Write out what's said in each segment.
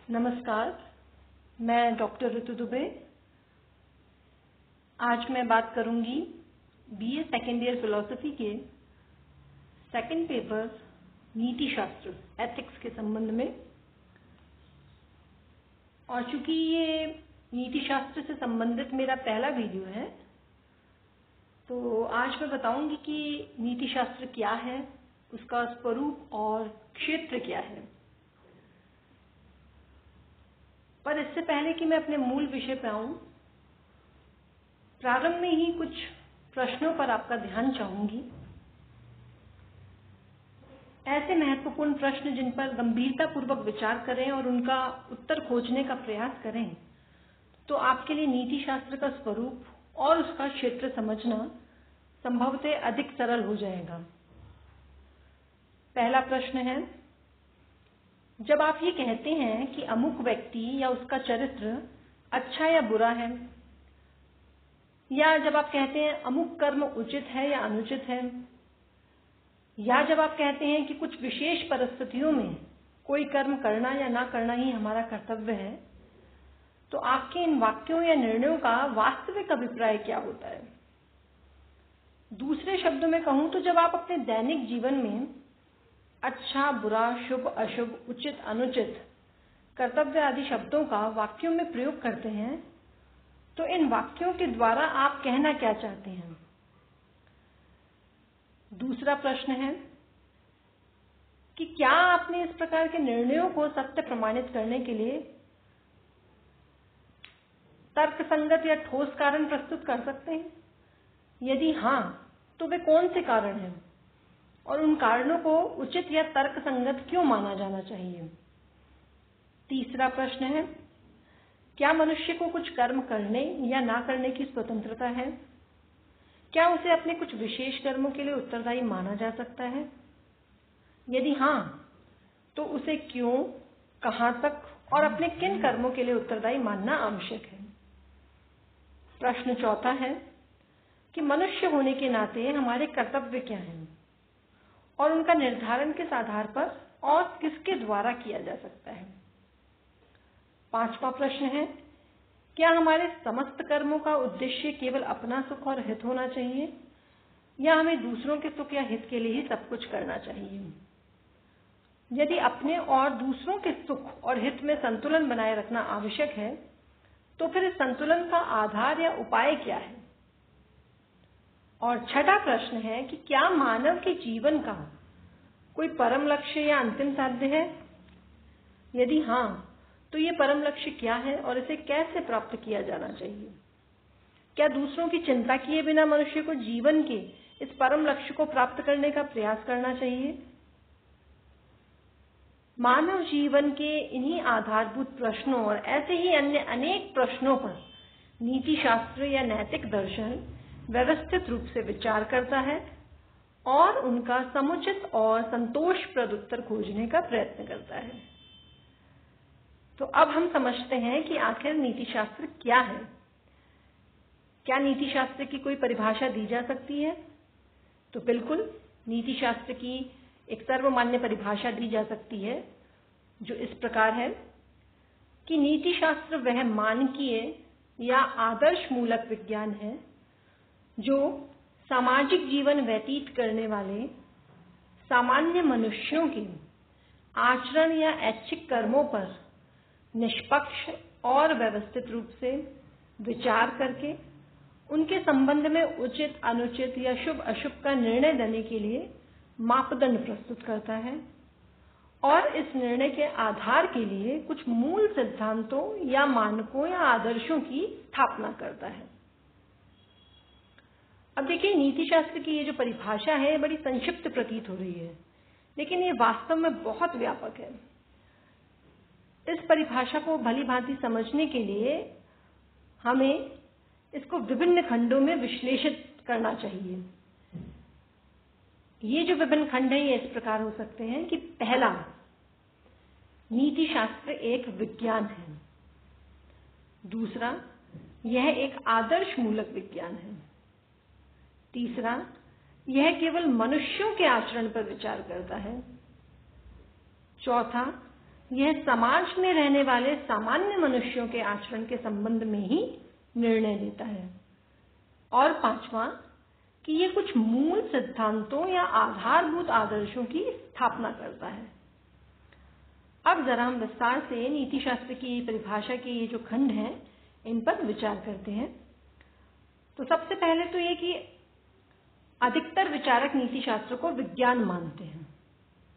नमस्कार, मैं डॉक्टर ऋतु दुबे। आज मैं बात करूंगी बीए सेकेंड ईयर फिलॉसफी के सेकंड पेपर नीति शास्त्र एथिक्स के संबंध में। और चूंकि ये नीति शास्त्र से संबंधित मेरा पहला वीडियो है, तो आज मैं बताऊंगी कि नीति शास्त्र क्या है, उसका स्वरूप और क्षेत्र क्या है। पर इससे पहले कि मैं अपने मूल विषय पर आऊं, प्रारंभ में ही कुछ प्रश्नों पर आपका ध्यान चाहूंगी। ऐसे महत्वपूर्ण प्रश्न जिन पर गंभीरतापूर्वक विचार करें और उनका उत्तर खोजने का प्रयास करें, तो आपके लिए नीति शास्त्र का स्वरूप और उसका क्षेत्र समझना संभवतः अधिक सरल हो जाएगा। पहला प्रश्न है, जब आप ये कहते हैं कि अमुक व्यक्ति या उसका चरित्र अच्छा या बुरा है, या जब आप कहते हैं अमुक कर्म उचित है या अनुचित है, या जब आप कहते हैं कि कुछ विशेष परिस्थितियों में कोई कर्म करना या ना करना ही हमारा कर्तव्य है, तो आपके इन वाक्यों या निर्णयों का वास्तविक अभिप्राय क्या होता है? दूसरे शब्दों में कहूं तो जब आप अपने दैनिक जीवन में अच्छा, बुरा, शुभ, अशुभ, उचित, अनुचित, कर्तव्य आदि शब्दों का वाक्यों में प्रयोग करते हैं, तो इन वाक्यों के द्वारा आप कहना क्या चाहते हैं? दूसरा प्रश्न है कि क्या आपने इस प्रकार के निर्णयों को सत्य प्रमाणित करने के लिए तर्कसंगत या ठोस कारण प्रस्तुत कर सकते हैं? यदि हाँ, तो वे कौन से कारण हैं और उन कारणों को उचित या तर्कसंगत क्यों माना जाना चाहिए? तीसरा प्रश्न है, क्या मनुष्य को कुछ कर्म करने या ना करने की स्वतंत्रता है? क्या उसे अपने कुछ विशेष कर्मों के लिए उत्तरदायी माना जा सकता है? यदि हाँ, तो उसे क्यों, कहां तक और अपने किन कर्मों के लिए उत्तरदायी मानना आवश्यक है? प्रश्न चौथा है कि मनुष्य होने के नाते हमारे कर्तव्य क्या हैं और उनका निर्धारण किस आधार पर और किसके द्वारा किया जा सकता है? पांचवा प्रश्न है, क्या हमारे समस्त कर्मों का उद्देश्य केवल अपना सुख और हित होना चाहिए, या हमें दूसरों के सुख या हित के लिए ही सब कुछ करना चाहिए? यदि अपने और दूसरों के सुख और हित में संतुलन बनाए रखना आवश्यक है, तो फिर इस संतुलन का आधार या उपाय क्या है? और छठा प्रश्न है कि क्या मानव के जीवन का कोई परम लक्ष्य या अंतिम साध्य है? यदि हाँ, तो ये परम लक्ष्य क्या है और इसे कैसे प्राप्त किया जाना चाहिए? क्या दूसरों की चिंता किए बिना मनुष्य को जीवन के इस परम लक्ष्य को प्राप्त करने का प्रयास करना चाहिए? मानव जीवन के इन्हीं आधारभूत प्रश्नों और ऐसे ही अन्य अनेक प्रश्नों पर नीति शास्त्र या नैतिक दर्शन व्यवस्थित रूप से विचार करता है और उनका समुचित और संतोषप्रद उत्तर खोजने का प्रयत्न करता है। तो अब हम समझते हैं कि आखिर नीति शास्त्र क्या है। क्या नीति शास्त्र की कोई परिभाषा दी जा सकती है? तो बिल्कुल, नीति शास्त्र की एक सर्वमान्य परिभाषा दी जा सकती है, जो इस प्रकार है कि नीति शास्त्र वह मानकीय या आदर्श मूलक विज्ञान है जो सामाजिक जीवन व्यतीत करने वाले सामान्य मनुष्यों के आचरण या ऐच्छिक कर्मों पर निष्पक्ष और व्यवस्थित रूप से विचार करके उनके संबंध में उचित, अनुचित या शुभ अशुभ का निर्णय देने के लिए मापदंड प्रस्तुत करता है और इस निर्णय के आधार के लिए कुछ मूल सिद्धांतों या मानकों या आदर्शों की स्थापना करता है। अब देखिए, नीति शास्त्र की ये जो परिभाषा है बड़ी संक्षिप्त प्रतीत हो रही है, लेकिन ये वास्तव में बहुत व्यापक है। इस परिभाषा को भली भांति समझने के लिए हमें इसको विभिन्न खंडों में विश्लेषित करना चाहिए। ये जो विभिन्न खंड हैं, ये इस प्रकार हो सकते हैं कि पहला, नीति शास्त्र एक विज्ञान है। दूसरा, यह एक आदर्श मूलक विज्ञान है। तीसरा, यह केवल मनुष्यों के आचरण पर विचार करता है। चौथा, यह समाज में रहने वाले सामान्य मनुष्यों के आचरण के संबंध में ही निर्णय देता है। और पांचवा, कि ये कुछ मूल सिद्धांतों या आधारभूत आदर्शों की स्थापना करता है। अब जरा हम विस्तार से नीति शास्त्र की परिभाषा के ये जो खंड हैं इन पर विचार करते हैं। तो सबसे पहले तो ये कि अधिकतर विचारक नीति शास्त्र को विज्ञान मानते हैं।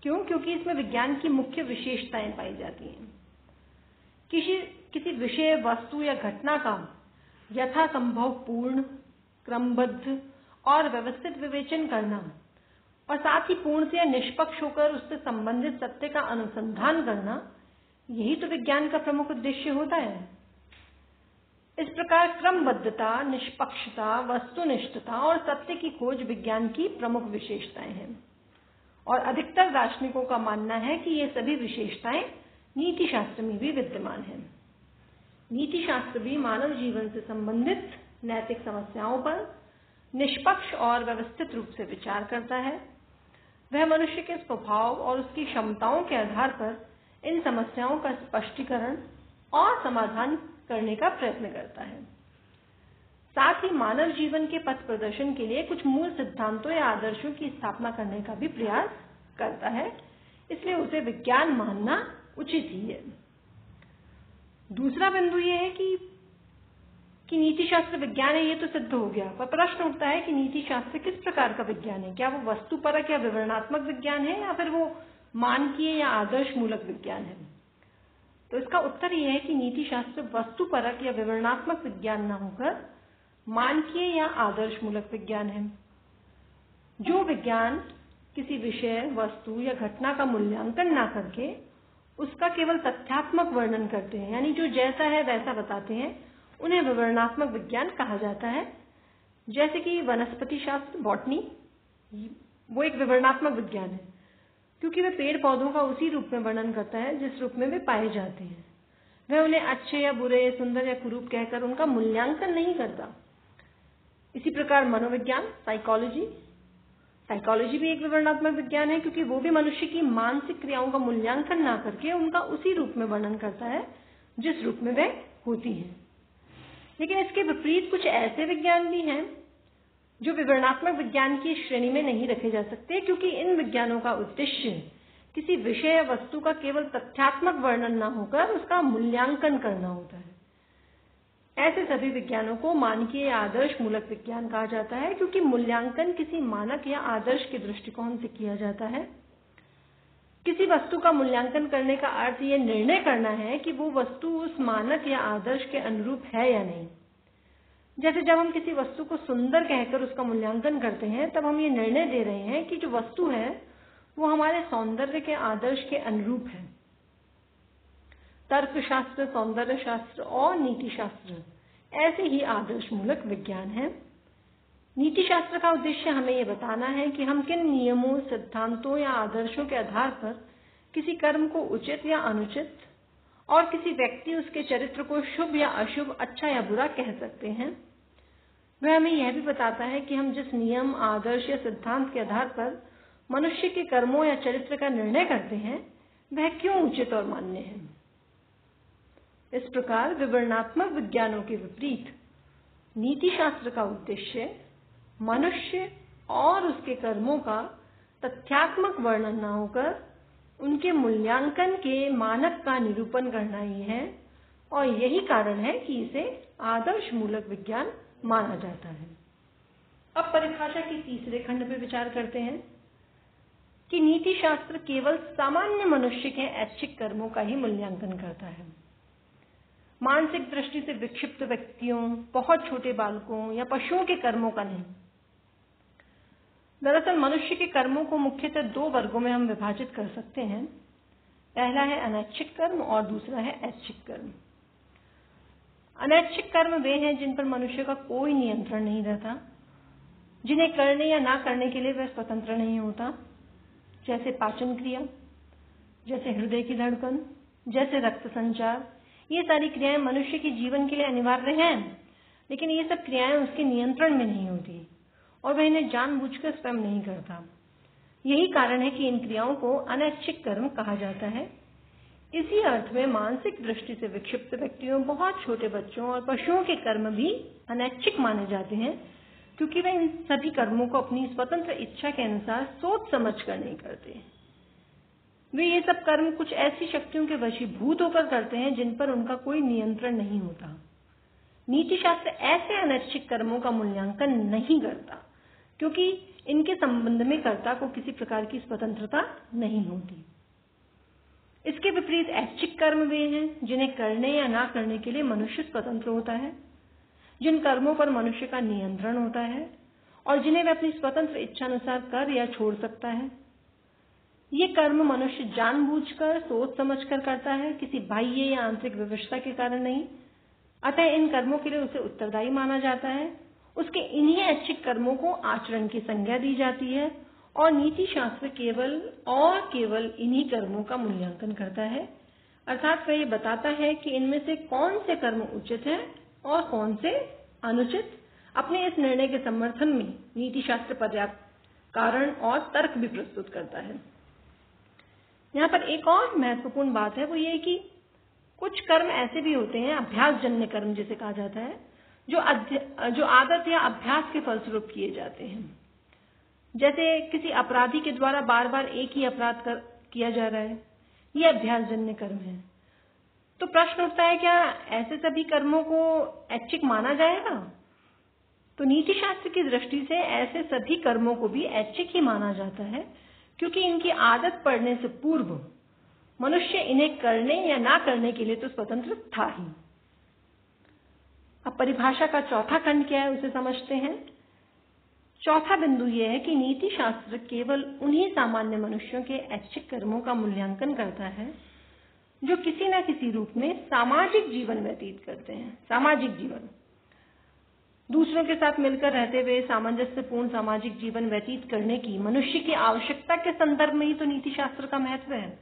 क्यों? क्योंकि इसमें विज्ञान की मुख्य विशेषताएं पाई जाती हैं। किसी विषय, वस्तु या घटना का यथासंभव पूर्ण, क्रमबद्ध और व्यवस्थित विवेचन करना और साथ ही पूर्ण से या निष्पक्ष होकर उससे संबंधित सत्य का अनुसंधान करना, यही तो विज्ञान का प्रमुख उद्देश्य होता है। इस प्रकार क्रमबद्धता, निष्पक्षता, वस्तुनिष्ठता और सत्य की खोज विज्ञान की प्रमुख विशेषताएं हैं और अधिकतर दार्शनिकों का मानना है कि ये सभी विशेषताएं नीति शास्त्र में भी विद्यमान हैं। नीति शास्त्र भी मानव जीवन से संबंधित नैतिक समस्याओं पर निष्पक्ष और व्यवस्थित रूप से विचार करता है। वह मनुष्य के स्वभाव और उसकी क्षमताओं के आधार पर इन समस्याओं का स्पष्टीकरण और समाधान करने का प्रयत्न करता है। साथ ही मानव जीवन के पथ प्रदर्शन के लिए कुछ मूल सिद्धांतों या आदर्शों की स्थापना करने का भी प्रयास करता है, इसलिए उसे विज्ञान मानना उचित ही है। दूसरा बिंदु यह है कि नीति शास्त्र विज्ञान है, ये तो सिद्ध हो गया, पर प्रश्न उठता है कि नीति शास्त्र किस प्रकार का विज्ञान है? क्या वो वस्तुपरक या विवरणात्मक विज्ञान है या फिर वो मानकीय या आदर्श मूलक विज्ञान है? तो इसका उत्तर यह है कि नीति शास्त्र वस्तुपरक या विवरणात्मक विज्ञान न होकर मानकीय या आदर्श मूलक विज्ञान है। जो विज्ञान किसी विषय, वस्तु या घटना का मूल्यांकन न करके उसका केवल तथ्यात्मक वर्णन करते हैं, यानी जो जैसा है वैसा बताते हैं, उन्हें विवरणात्मक विज्ञान कहा जाता है। जैसे कि वनस्पति शास्त्र, बॉटनी, वो एक विवरणात्मक विज्ञान है क्योंकि वह पेड़ पौधों का उसी रूप में वर्णन करता है जिस रूप में वे पाए जाते हैं। वह उन्हें अच्छे या बुरे, सुंदर या कुरूप कहकर उनका मूल्यांकन नहीं करता। इसी प्रकार मनोविज्ञान, साइकोलॉजी भी एक विवरणात्मक विज्ञान है क्योंकि वो भी मनुष्य की मानसिक क्रियाओं का मूल्यांकन ना करके उनका उसी रूप में वर्णन करता है जिस रूप में वे होती हैं। लेकिन इसके विपरीत कुछ ऐसे विज्ञान भी हैं जो विवरणात्मक विज्ञान की श्रेणी में नहीं रखे जा सकते, क्योंकि इन विज्ञानों का उद्देश्य किसी विषय या वस्तु का केवल तथ्यात्मक वर्णन न होकर उसका मूल्यांकन करना होता है। ऐसे सभी विज्ञानों को मानकीय या आदर्श मूलक विज्ञान कहा जाता है क्योंकि मूल्यांकन किसी मानक या आदर्श के दृष्टिकोण से किया जाता है। किसी वस्तु का मूल्यांकन करने का अर्थ यह निर्णय करना है कि वो वस्तु उस मानक या आदर्श के अनुरूप है या नहीं। जैसे जब हम किसी वस्तु को सुंदर कहकर उसका मूल्यांकन करते हैं, तब हम ये निर्णय दे रहे हैं कि जो वस्तु है वो हमारे सौंदर्य के आदर्श के अनुरूप है। तर्कशास्त्र, सौंदर्य शास्त्र और नीति शास्त्र ऐसे ही आदर्श मूलक विज्ञान है। नीति शास्त्र का उद्देश्य हमें यह बताना है कि हम किन नियमों, सिद्धांतों या आदर्शों के आधार पर किसी कर्म को उचित या अनुचित और किसी व्यक्ति, उसके चरित्र को शुभ या अशुभ, अच्छा या बुरा कह सकते हैं। वह हमें यह भी बताता है कि हम जिस नियम, आदर्श या सिद्धांत के आधार पर मनुष्य के कर्मों या चरित्र का निर्णय करते हैं, वह क्यों उचित और मान्य है। इस प्रकार विवरणात्मक विज्ञानों के विपरीत नीति शास्त्र का उद्देश्य मनुष्य और उसके कर्मों का तथ्यात्मक वर्णन न होकर उनके मूल्यांकन के मानक का निरूपण करना ही है, और यही कारण है कि इसे आदर्श मूलक विज्ञान माना जाता है। अब परिभाषा के तीसरे खंड पर विचार करते हैं कि नीति शास्त्र केवल सामान्य मनुष्य के ऐच्छिक कर्मों का ही मूल्यांकन करता है। मानसिक दृष्टि से विक्षिप्त व्यक्तियों, बहुत छोटे बालकों या पशुओं के कर्मों का नहीं। दरअसल मनुष्य के कर्मों को मुख्यतः दो वर्गों में हम विभाजित कर सकते हैं। पहला है अनैच्छिक कर्म और दूसरा है ऐच्छिक कर्म। अनैच्छिक कर्म वे हैं जिन पर मनुष्य का कोई नियंत्रण नहीं रहता, जिन्हें करने या ना करने के लिए वह स्वतंत्र नहीं होता, जैसे पाचन क्रिया, जैसे हृदय की धड़कन, जैसे रक्त संचार। ये सारी क्रियाएं मनुष्य के जीवन के लिए अनिवार्य हैं, लेकिन ये सब क्रियाएं उसके नियंत्रण में नहीं होती और वह इन्हें जानबूझकर स्वयं नहीं करता। यही कारण है कि इन क्रियाओं को अनैच्छिक कर्म कहा जाता है। इसी अर्थ में मानसिक दृष्टि से विक्षिप्त व्यक्तियों, बहुत छोटे बच्चों और पशुओं के कर्म भी अनैच्छिक माने जाते हैं, क्योंकि वे इन सभी कर्मों को अपनी स्वतंत्र इच्छा के अनुसार सोच समझकर नहीं करते। वे ये सब कर्म कुछ ऐसी शक्तियों के वशीभूत होकर करते हैं जिन पर उनका कोई नियंत्रण नहीं होता। नीति शास्त्र ऐसे अनैच्छिक कर्मों का मूल्यांकन नहीं करता, क्योंकि इनके संबंध में कर्ता को किसी प्रकार की स्वतंत्रता नहीं होती। इसके विपरीत ऐच्छिक कर्म वे हैं जिन्हें करने या ना करने के लिए मनुष्य स्वतंत्र होता है, जिन कर्मों पर मनुष्य का नियंत्रण होता है और जिन्हें वह अपनी स्वतंत्र इच्छानुसार कर या छोड़ सकता है। ये कर्म मनुष्य जानबूझकर, सोच समझकर करता है, किसी बाह्य या आंतरिक विवशता के कारण नहीं। अतः इन कर्मों के लिए उसे उत्तरदायी माना जाता है। उसके इन्हीं ऐच्छिक कर्मों को आचरण की संज्ञा दी जाती है और नीति शास्त्र केवल इन्हीं कर्मों का मूल्यांकन करता है, अर्थात वह ये बताता है कि इनमें से कौन से कर्म उचित हैं और कौन से अनुचित। अपने इस निर्णय के समर्थन में नीति शास्त्र पर्याप्त कारण और तर्क भी प्रस्तुत करता है। यहाँ पर एक और महत्वपूर्ण बात है, वो ये कि कुछ कर्म ऐसे भी होते हैं, अभ्यासजन्य कर्म जिसे कहा जाता है, जो आदत या अभ्यास के फलस्वरूप किए जाते हैं। जैसे किसी अपराधी के द्वारा बार बार एक ही अपराध किया जा रहा है, ये अभ्यासजन्य कर्म है। तो प्रश्न उठता है, क्या ऐसे सभी कर्मों को ऐच्छिक माना जाएगा? तो नीति शास्त्र की दृष्टि से ऐसे सभी कर्मों को भी ऐच्छिक ही माना जाता है, क्योंकि इनकी आदत पड़ने से पूर्व मनुष्य इन्हें करने या ना करने के लिए तो स्वतंत्र था ही। अब परिभाषा का चौथा खंड क्या है, उसे समझते हैं। चौथा बिंदु यह है कि नीति शास्त्र केवल उन्हीं सामान्य मनुष्यों के ऐच्छिक कर्मों का मूल्यांकन करता है जो किसी न किसी रूप में सामाजिक जीवन व्यतीत करते हैं। सामाजिक जीवन, दूसरों के साथ मिलकर रहते हुए सामंजस्यपूर्ण सामाजिक जीवन व्यतीत करने की मनुष्य की आवश्यकता के संदर्भ में ही तो नीति शास्त्र का महत्व है।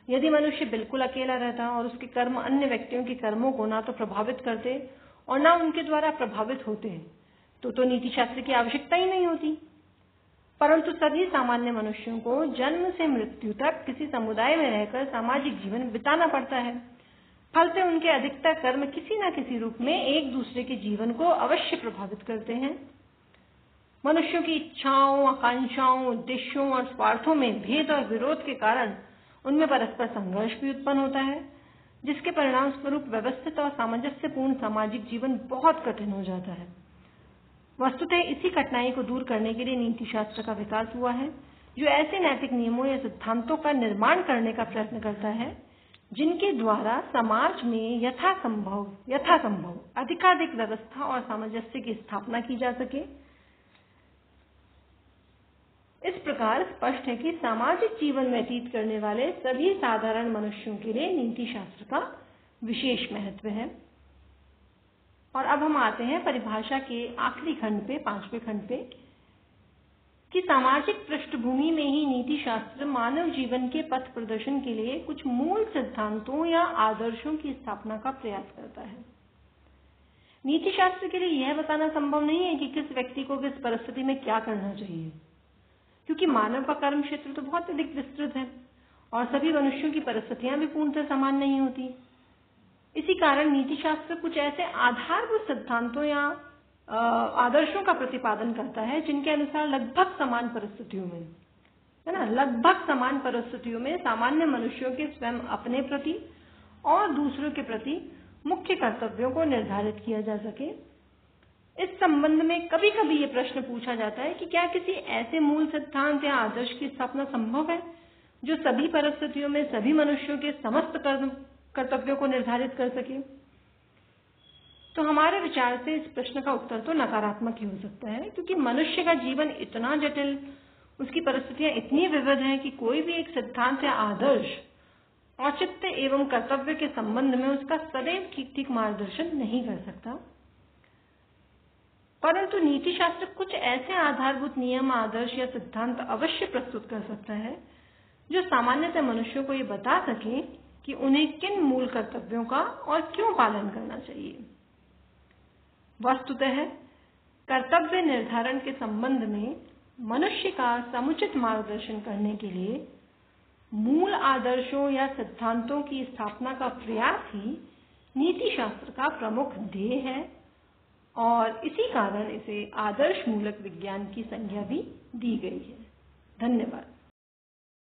यदि मनुष्य बिल्कुल अकेला रहता और उसके कर्म अन्य व्यक्तियों के कर्मों को ना तो प्रभावित करते और ना उनके द्वारा प्रभावित होते, तो नीति शास्त्र की आवश्यकता ही नहीं होती। परंतु सभी सामान्य मनुष्यों को जन्म से मृत्यु तक किसी समुदाय में रहकर सामाजिक जीवन बिताना पड़ता है। फलते उनके अधिकतर कर्म किसी न किसी रूप में एक दूसरे के जीवन को अवश्य प्रभावित करते हैं। मनुष्यों की इच्छाओं, आकांक्षाओं, उद्देश्यों और स्वार्थों में भेद और विरोध के कारण उनमें परस्पर संघर्ष भी उत्पन्न होता है, जिसके परिणाम स्वरूप व्यवस्थित और सामंजस्यपूर्ण सामाजिक जीवन बहुत कठिन हो जाता है। वस्तुतः इसी कठिनाई को दूर करने के लिए नीति शास्त्र का विकास हुआ है, जो ऐसे नैतिक नियमों या सिद्धांतों का निर्माण करने का प्रयत्न करता है जिनके द्वारा समाज में यथासंभव अधिकाधिक व्यवस्था और सामंजस्य की स्थापना की जा सके। इस प्रकार स्पष्ट है कि सामाजिक जीवन व्यतीत करने वाले सभी साधारण मनुष्यों के लिए नीति शास्त्र का विशेष महत्व है। और अब हम आते हैं परिभाषा के आखिरी खंड पे, 5वें खंड पे, कि सामाजिक पृष्ठभूमि में ही नीति शास्त्र मानव जीवन के पथ प्रदर्शन के लिए कुछ मूल सिद्धांतों या आदर्शों की स्थापना का प्रयास करता है। नीति शास्त्र के लिए यह बताना संभव नहीं है कि किस व्यक्ति को किस परिस्थिति में क्या करना चाहिए, क्योंकि मानव का कर्म क्षेत्र तो बहुत अधिक विस्तृत है और सभी मनुष्यों की परिस्थितियां भी पूर्णतः समान नहीं होती। इसी कारण नीति शास्त्र कुछ ऐसे आधारभूत सिद्धांतों या आदर्शों का प्रतिपादन करता है जिनके अनुसार लगभग समान परिस्थितियों में सामान्य मनुष्यों के स्वयं अपने प्रति और दूसरों के प्रति मुख्य कर्तव्यों को निर्धारित किया जा सके। इस संबंध में कभी कभी ये प्रश्न पूछा जाता है कि क्या किसी ऐसे मूल सिद्धांत या आदर्श की स्थापना संभव है जो सभी परिस्थितियों में सभी मनुष्यों के समस्त कर्तव्यों को निर्धारित कर सके। तो हमारे विचार से इस प्रश्न का उत्तर तो नकारात्मक ही हो सकता है, क्योंकि मनुष्य का जीवन इतना जटिल, उसकी परिस्थितियां इतनी विविध हैं कि कोई भी एक सिद्धांत या आदर्श औचित्य एवं कर्तव्य के संबंध में उसका सदैव ठीक ठीक मार्गदर्शन नहीं कर सकता। परंतु नीति शास्त्र कुछ ऐसे आधारभूत नियम, आदर्श या सिद्धांत अवश्य प्रस्तुत कर सकता है जो सामान्यतः मनुष्यों को ये बता सके कि उन्हें किन मूल कर्तव्यों का और क्यों पालन करना चाहिए। वस्तुतः कर्तव्य निर्धारण के संबंध में मनुष्य का समुचित मार्गदर्शन करने के लिए मूल आदर्शों या सिद्धांतों की स्थापना का प्रयास ही नीति शास्त्र का प्रमुख ध्येय है और इसी कारण इसे आदर्श मूलक विज्ञान की संज्ञा भी दी गई है। धन्यवाद।